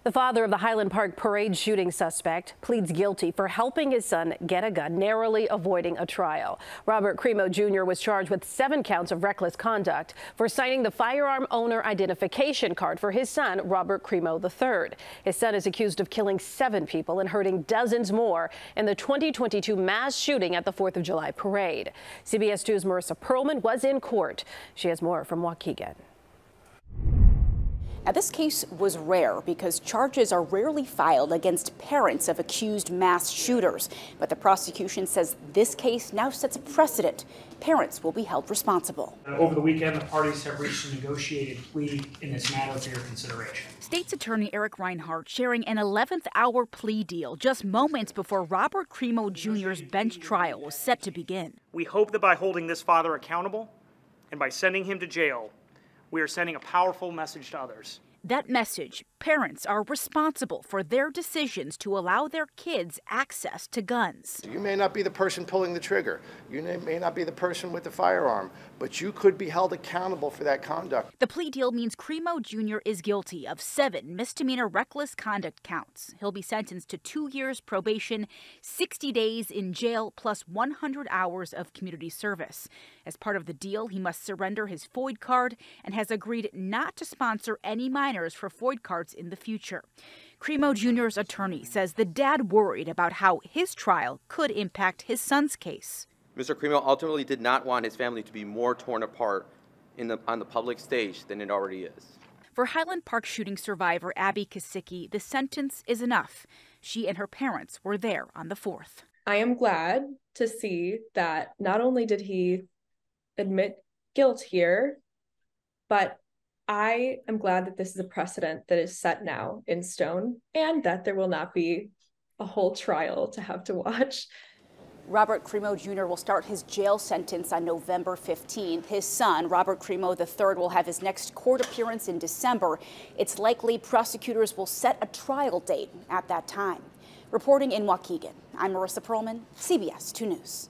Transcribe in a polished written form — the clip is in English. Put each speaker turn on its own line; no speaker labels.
The father of the Highland Park parade shooting suspect pleads guilty for helping his son get a gun, narrowly avoiding a trial. Robert Crimo Jr. was charged with 7 counts of reckless conduct for signing the firearm owner identification card for his son, Robert Crimo III. His son is accused of killing 7 people and hurting dozens more in the 2022 mass shooting at the 4th of July parade. CBS 2's Marissa Perlman was in court. She has more from Waukegan.
Now, this case was rare because charges are rarely filed against parents of accused mass shooters. But the prosecution says this case now sets a precedent. Parents will be held responsible.
Over the weekend, the parties have reached a negotiated plea in this matter for your consideration.
State's Attorney Eric Reinhardt sharing an 11th hour plea deal just moments before Robert Crimo Jr.'s bench trial was set to begin.
We hope that by holding this father accountable and by sending him to jail, we are sending a powerful message to others.
That message: parents are responsible for their decisions to allow their kids access to guns.
You may not be the person pulling the trigger. You may not be the person with the firearm, but you could be held accountable for that conduct.
The plea deal means Crimo Jr. is guilty of 7 misdemeanor reckless conduct counts. He'll be sentenced to 2 years probation, 60 days in jail, plus 100 hours of community service. As part of the deal, he must surrender his FOID card and has agreed not to sponsor any minors for FOID cards in the future. Crimo Jr.'s attorney says the dad worried about how his trial could impact his son's case.
Mr. Crimo ultimately did not want his family to be more torn apart on the public stage than it already is.
For Highland Park shooting survivor Abby Kasicki, the sentence is enough. She and her parents were there on the 4th.
I am glad to see that not only did he admit guilt here, but I am glad that this is a precedent that is set now in stone and that there will not be a whole trial to have to watch.
Robert Crimo Jr. will start his jail sentence on November 15th. His son, Robert Crimo III, will have his next court appearance in December. It's likely prosecutors will set a trial date at that time. Reporting in Waukegan, I'm Marissa Perlman, CBS 2 News.